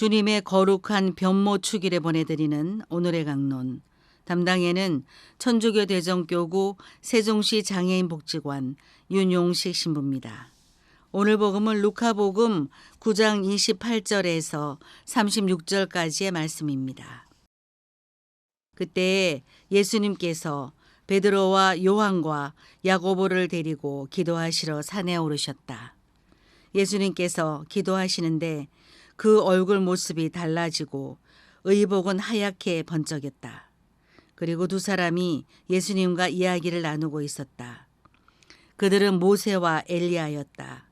주님의 거룩한 변모 축일에 보내드리는 오늘의 강론. 담당에는 천주교 대정교구 세종시 장애인 복지관 윤용식 신부입니다. 오늘 복음은 루카복음 9장 28절에서 36절까지의 말씀입니다. 그때 예수님께서 베드로와 요한과 야고보를 데리고 기도하시러 산에 오르셨다. 예수님께서 기도하시는데 그 얼굴 모습이 달라지고 의복은 하얗게 번쩍였다. 그리고 두 사람이 예수님과 이야기를 나누고 있었다. 그들은 모세와 엘리야였다.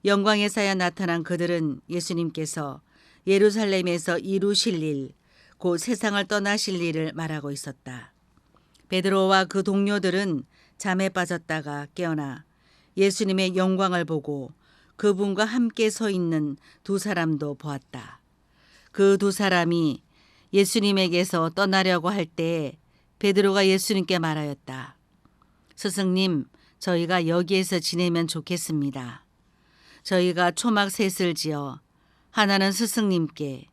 영광의 사야 나타난 그들은 예수님께서 예루살렘에서 이루실 일, 곧 세상을 떠나실 일을 말하고 있었다. 베드로와 그 동료들은 잠에 빠졌다가 깨어나 예수님의 영광을 보고 그분과 함께 서 있는 두 사람도 보았다. 그 두 사람이 예수님에게서 떠나려고 할 때 베드로가 예수님께 말하였다. 스승님, 저희가 여기에서 지내면 좋겠습니다. 저희가 초막 셋을 지어 하나는 스승님께,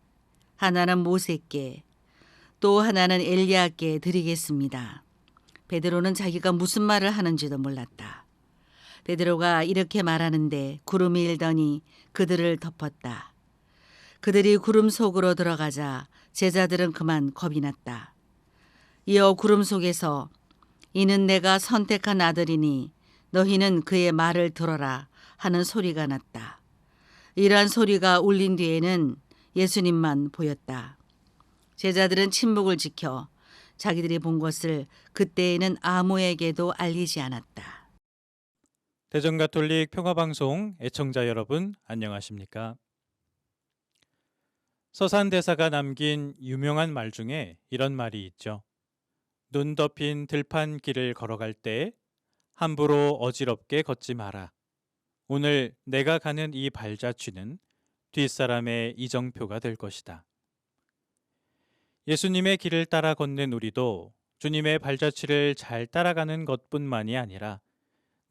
하나는 모세께, 또 하나는 엘리야께 드리겠습니다. 베드로는 자기가 무슨 말을 하는지도 몰랐다. 베드로가 이렇게 말하는데 구름이 일더니 그들을 덮었다. 그들이 구름 속으로 들어가자 제자들은 그만 겁이 났다. 이어 구름 속에서 이는 내가 선택한 아들이니 너희는 그의 말을 들어라 하는 소리가 났다. 이러한 소리가 울린 뒤에는 예수님만 보였다. 제자들은 침묵을 지켜 자기들이 본 것을 그때에는 아무에게도 알리지 않았다. 대전가톨릭 평화방송 애청자 여러분 안녕하십니까? 서산대사가 남긴 유명한 말 중에 이런 말이 있죠. 눈 덮인 들판 길을 걸어갈 때 함부로 어지럽게 걷지 마라. 오늘 내가 가는 이 발자취는 뒷사람의 이정표가 될 것이다. 예수님의 길을 따라 걷는 우리도 주님의 발자취를 잘 따라가는 것뿐만이 아니라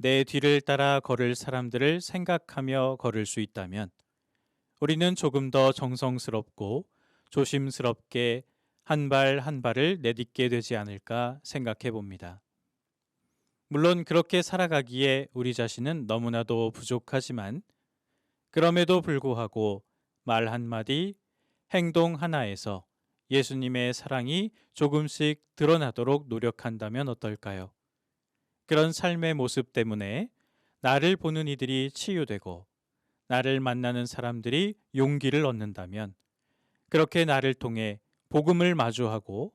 내 뒤를 따라 걸을 사람들을 생각하며 걸을 수 있다면 우리는 조금 더 정성스럽고 조심스럽게 한 발 한 발을 내딛게 되지 않을까 생각해 봅니다. 물론 그렇게 살아가기에 우리 자신은 너무나도 부족하지만 그럼에도 불구하고 말 한마디, 행동 하나에서 예수님의 사랑이 조금씩 드러나도록 노력한다면 어떨까요? 그런 삶의 모습 때문에 나를 보는 이들이 치유되고 나를 만나는 사람들이 용기를 얻는다면 그렇게 나를 통해 복음을 마주하고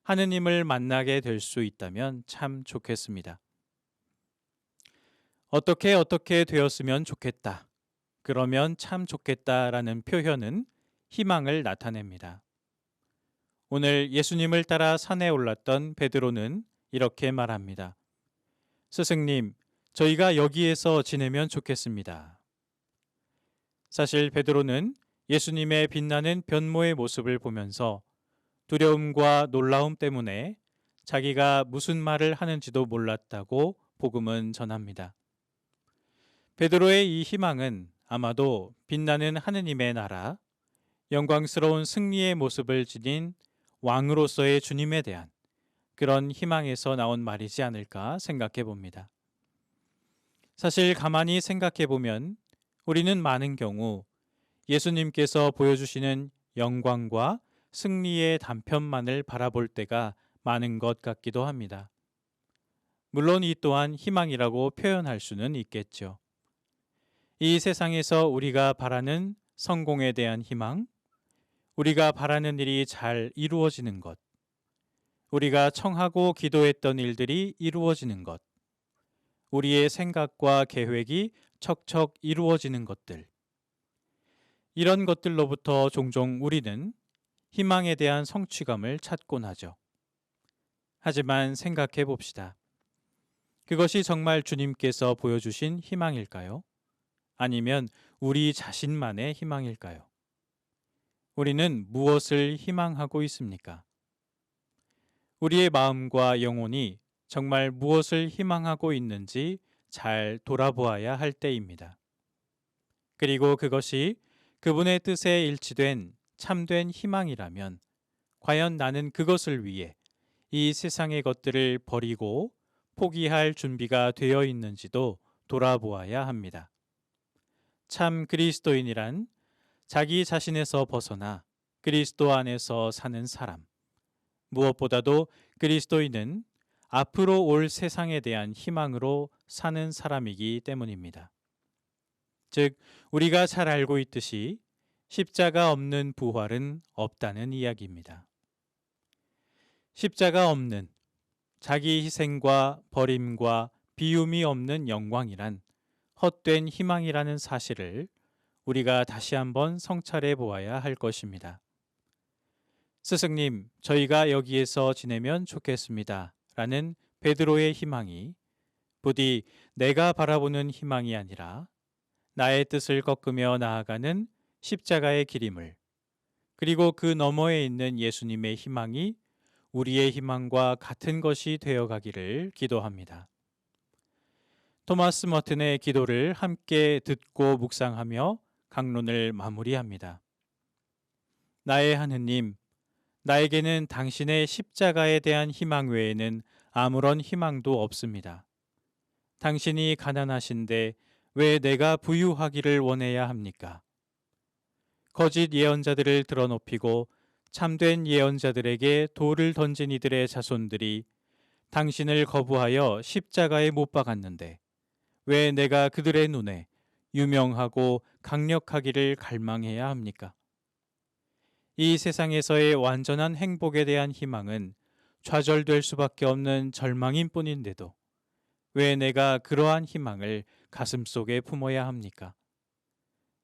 하느님을 만나게 될 수 있다면 참 좋겠습니다. 어떻게 되었으면 좋겠다. 그러면 참 좋겠다라는 표현은 희망을 나타냅니다. 오늘 예수님을 따라 산에 올랐던 베드로는 이렇게 말합니다. 스승님, 저희가 여기에서 지내면 좋겠습니다. 사실 베드로는 예수님의 빛나는 변모의 모습을 보면서 두려움과 놀라움 때문에 자기가 무슨 말을 하는지도 몰랐다고 복음은 전합니다. 베드로의 이 희망은 아마도 빛나는 하느님의 나라, 영광스러운 승리의 모습을 지닌 왕으로서의 주님에 대한 그런 희망에서 나온 말이지 않을까 생각해 봅니다. 사실 가만히 생각해 보면 우리는 많은 경우 예수님께서 보여주시는 영광과 승리의 단편만을 바라볼 때가 많은 것 같기도 합니다. 물론 이 또한 희망이라고 표현할 수는 있겠죠. 이 세상에서 우리가 바라는 성공에 대한 희망, 우리가 바라는 일이 잘 이루어지는 것, 우리가 청하고 기도했던 일들이 이루어지는 것, 우리의 생각과 계획이 척척 이루어지는 것들, 이런 것들로부터 종종 우리는 희망에 대한 성취감을 찾곤 하죠. 하지만 생각해 봅시다. 그것이 정말 주님께서 보여주신 희망일까요? 아니면 우리 자신만의 희망일까요? 우리는 무엇을 희망하고 있습니까? 우리의 마음과 영혼이 정말 무엇을 희망하고 있는지 잘 돌아보아야 할 때입니다. 그리고 그것이 그분의 뜻에 일치된 참된 희망이라면 과연 나는 그것을 위해 이 세상의 것들을 버리고 포기할 준비가 되어 있는지도 돌아보아야 합니다. 참 그리스도인이란 자기 자신에서 벗어나 그리스도 안에서 사는 사람. 무엇보다도 그리스도인은 앞으로 올 세상에 대한 희망으로 사는 사람이기 때문입니다. 즉, 우리가 잘 알고 있듯이 십자가 없는 부활은 없다는 이야기입니다. 십자가 없는 자기 희생과 버림과 비움이 없는 영광이란 헛된 희망이라는 사실을 우리가 다시 한번 성찰해 보아야 할 것입니다. 스승님, 저희가 여기에서 지내면 좋겠습니다. 라는 베드로의 희망이 부디 내가 바라보는 희망이 아니라 나의 뜻을 꺾으며 나아가는 십자가의 길임을, 그리고 그 너머에 있는 예수님의 희망이 우리의 희망과 같은 것이 되어가기를 기도합니다. 토마스 머튼의 기도를 함께 듣고 묵상하며 강론을 마무리합니다. 나의 하느님, 나에게는 당신의 십자가에 대한 희망 외에는 아무런 희망도 없습니다. 당신이 가난하신데 왜 내가 부유하기를 원해야 합니까? 거짓 예언자들을 드러높이고 참된 예언자들에게 돌을 던진 이들의 자손들이 당신을 거부하여 십자가에 못 박았는데 왜 내가 그들의 눈에 유명하고 강력하기를 갈망해야 합니까? 이 세상에서의 완전한 행복에 대한 희망은 좌절될 수밖에 없는 절망인 뿐인데도 왜 내가 그러한 희망을 가슴속에 품어야 합니까?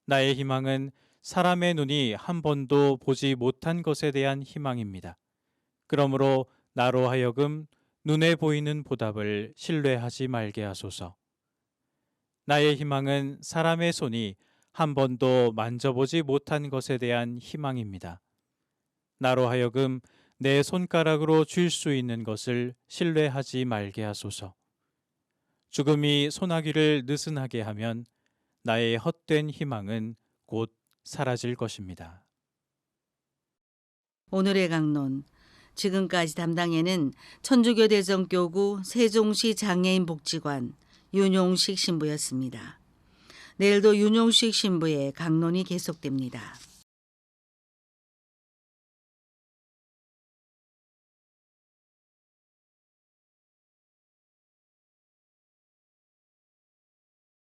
나의 희망은 사람의 눈이 한 번도 보지 못한 것에 대한 희망입니다. 그러므로 나로 하여금 눈에 보이는 보답을 신뢰하지 말게 하소서. 나의 희망은 사람의 손이 한 번도 만져보지 못한 것에 대한 희망입니다. 나로 하여금 내 손가락으로 쥘 수 있는 것을 신뢰하지 말게 하소서. 죽음이 소나기를 느슨하게 하면 나의 헛된 희망은 곧 사라질 것입니다. 오늘의 강론. 지금까지 담당에는 천주교 대전교구 세종시 장애인 복지관 윤용식 신부였습니다. 내일도 윤용식 신부의 강론이 계속됩니다.